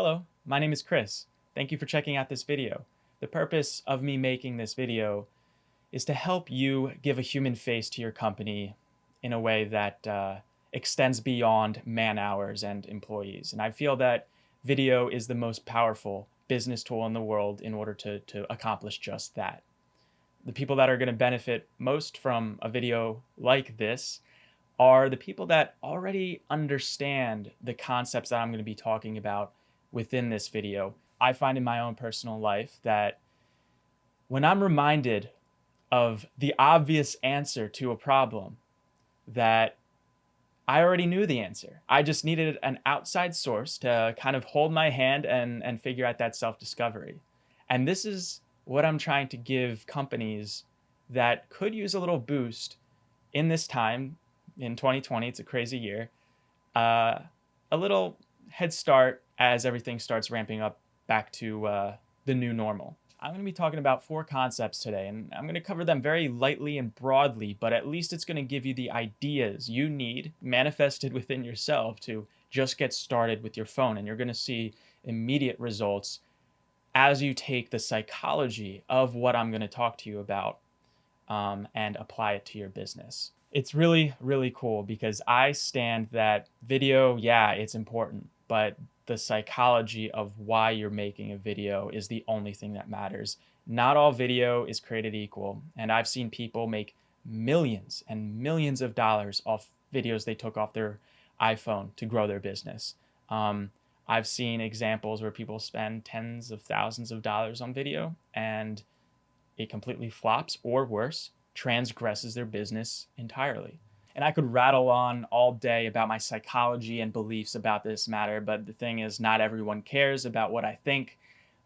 Hello, my name is Chris. Thank you for checking out this video. The purpose of me making this video is to help you give a human face to your company in a way that extends beyond man hours and employees. And I feel that video is the most powerful business tool in the world in order to accomplish just that. The people that are going to benefit most from a video like this are the people that already understand the concepts that I'm going to be talking about within this video. I find in my own personal life that when I'm reminded of the obvious answer to a problem, that I already knew the answer. I just needed an outside source to kind of hold my hand and figure out that self-discovery. And this is what I'm trying to give companies that could use a little boost in this time. In 2020, it's a crazy year, a little head start as everything starts ramping up back to the new normal. I'm going to be talking about 4 concepts today, and I'm going to cover them very lightly and broadly, but at least it's going to give you the ideas you need manifested within yourself to just get started with your phone, and you're going to see immediate results as you take the psychology of what I'm going to talk to you about and apply it to your business. It's really, really cool because I stand that video, yeah, it's important, but the psychology of why you're making a video is the only thing that matters. Not all video is created equal, and I've seen people make millions and millions of dollars off videos they took off their iPhone to grow their business. I've seen examples where people spend tens of thousands of dollars on video and it completely flops, or worse, transgresses their business entirely. And I could rattle on all day about my psychology and beliefs about this matter, but the thing is, not everyone cares about what I think.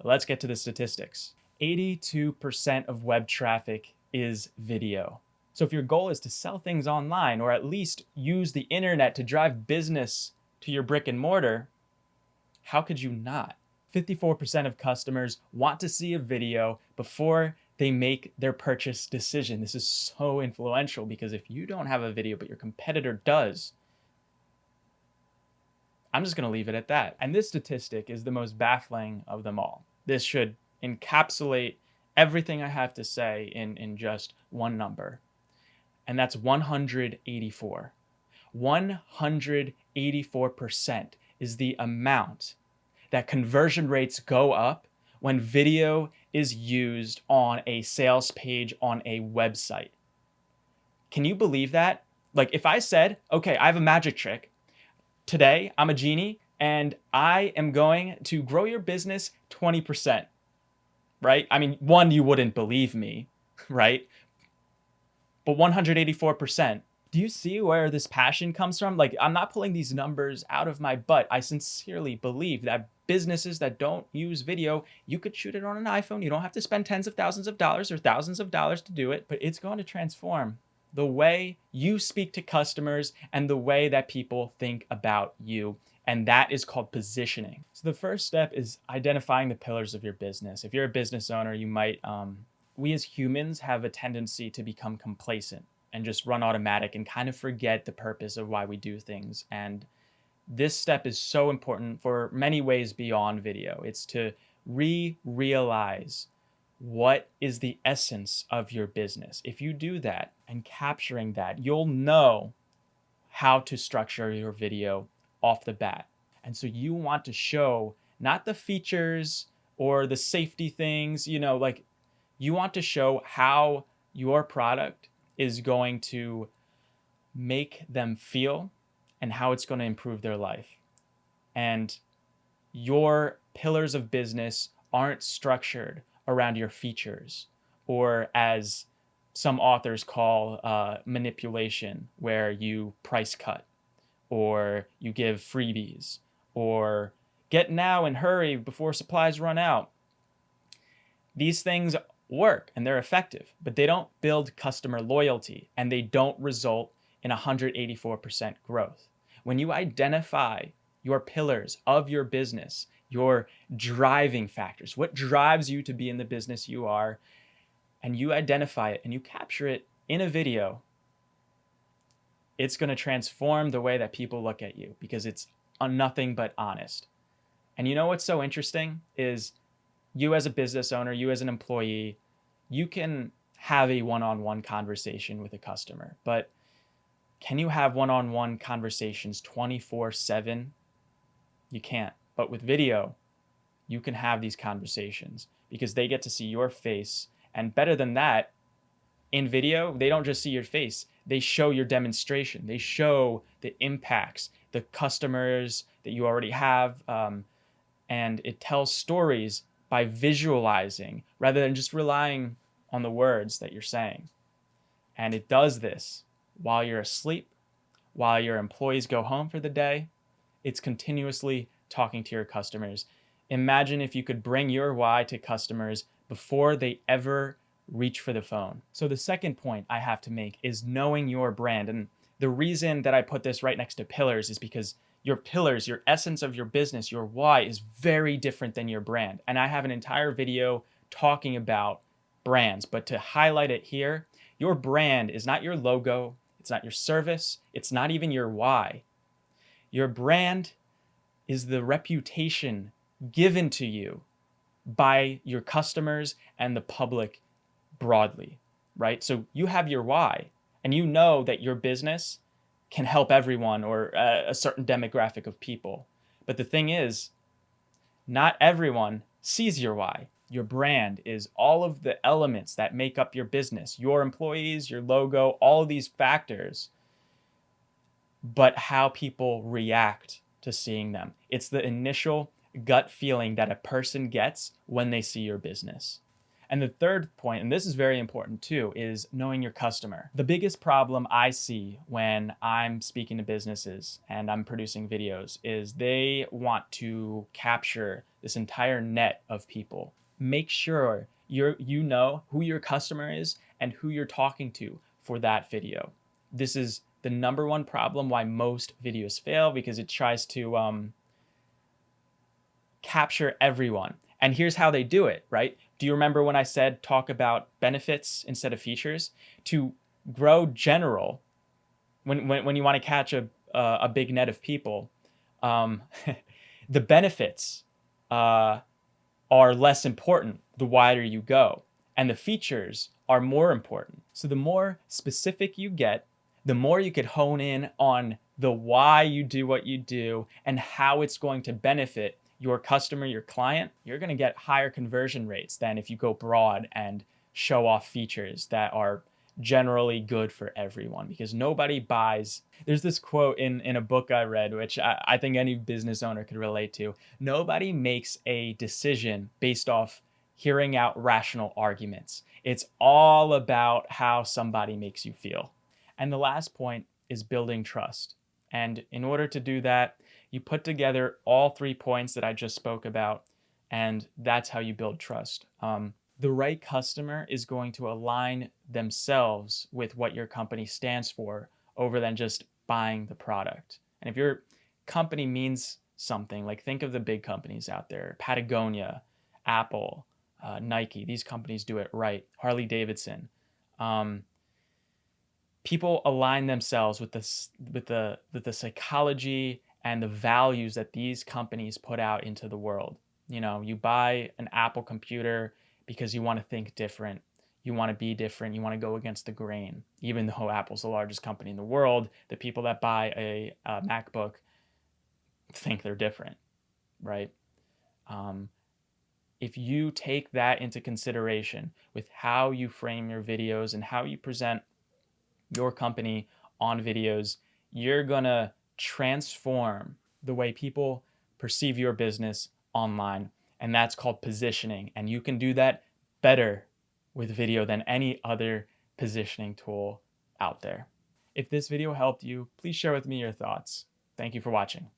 Let's get to the statistics. 82% of web traffic is video. So if your goal is to sell things online, or at least use the internet to drive business to your brick and mortar, how could you not? 54% of customers want to see a video before they make their purchase decision. This is so influential because if you don't have a video but your competitor does, I'm just going to leave it at that. And this statistic is the most baffling of them all. This should encapsulate everything I have to say in just one number. And that's 184. 184% is the amount that conversion rates go up when video is used on a sales page on a website. Can you believe that? Like if I said, okay, I have a magic trick. Today, I'm a genie and I am going to grow your business 20%, right? I mean, one, you wouldn't believe me, right? But 184%. Do you see where this passion comes from? Like, I'm not pulling these numbers out of my butt. I sincerely believe that businesses that don't use video, you could shoot it on an iPhone. You don't have to spend tens of thousands of dollars or thousands of dollars to do it, but it's going to transform the way you speak to customers and the way that people think about you. And that is called positioning. So the first step is identifying the pillars of your business. If you're a business owner, you might, we as humans have a tendency to become complacent and just run automatic and kind of forget the purpose of why we do things. And this step is so important for many ways beyond video. It's to realize what is the essence of your business. If you do that and capturing that, you'll know how to structure your video off the bat. And so you want to show not the features or the safety things, like you want to show how your product is going to make them feel and how it's going to improve their life. And your pillars of business aren't structured around your features, or as some authors call manipulation, where you price cut or you give freebies or get now and hurry before supplies run out. These things work and they're effective, but they don't build customer loyalty and they don't result in 184% growth. When you identify your pillars of your business, your driving factors, what drives you to be in the business you are, and you identify it and you capture it in a video, it's going to transform the way that people look at you because it's nothing but honest. And you know what's so interesting is you as a business owner, you as an employee, you can have a one-on-one conversation with a customer, but can you have one-on-one conversations 24/7? You can't. But with video, you can have these conversations because they get to see your face. And better than that, in video, they don't just see your face, they show your demonstration. They show the impacts, the customers that you already have, and it tells stories by visualizing rather than just relying on the words that you're saying. And it does this while you're asleep, while your employees go home for the day. It's continuously talking to your customers. Imagine if you could bring your why to customers before they ever reach for the phone. So the second point I have to make is knowing your brand. And the reason that I put this right next to pillars is because your pillars, your essence of your business, your why is very different than your brand. And I have an entire video talking about brands, but to highlight it here, your brand is not your logo, it's not your service, it's not even your why. Your brand is the reputation given to you by your customers and the public broadly, right? So you have your why, and you know that your business can help everyone or a certain demographic of people. But the thing is, not everyone sees your why. Your brand is all of the elements that make up your business, your employees, your logo, all of these factors, but how people react to seeing them. It's the initial gut feeling that a person gets when they see your business. And the third point, and this is very important too, is knowing your customer. The biggest problem I see when I'm speaking to businesses and I'm producing videos is they want to capture this entire net of people. Make sure you know who your customer is and who you're talking to for that video. This is the number one problem why most videos fail, because it tries to capture everyone. And here's how they do it, right? Do you remember when I said talk about benefits instead of features? To grow general, when you want to catch a big net of people, the benefits are less important the wider you go, and the features are more important. So the more specific you get, the more you could hone in on the why you do what you do and how it's going to benefit your customer, your client. You're going to get higher conversion rates than if you go broad and show off features that are generally good for everyone, because nobody buys. There's this quote in a book I read, which I think any business owner could relate to. Nobody makes a decision based off hearing out rational arguments. It's all about how somebody makes you feel. And the last point is building trust. And in order to do that, you put together all 3 points that I just spoke about, and that's how you build trust. The right customer is going to align themselves with what your company stands for over than just buying the product. And if your company means something, like think of the big companies out there, Patagonia, Apple, Nike, these companies do it right, Harley Davidson. People align themselves with the psychology and the values that these companies put out into the world. You know, you buy an Apple computer because you want to think different. You want to be different. You want to go against the grain. Even though Apple's the largest company in the world, the people that buy a MacBook think they're different, right? If you take that into consideration with how you frame your videos and how you present your company on videos, you're gonna transform the way people perceive your business online. And that's called positioning. And you can do that better with video than any other positioning tool out there. If this video helped you, please share with me your thoughts. Thank you for watching.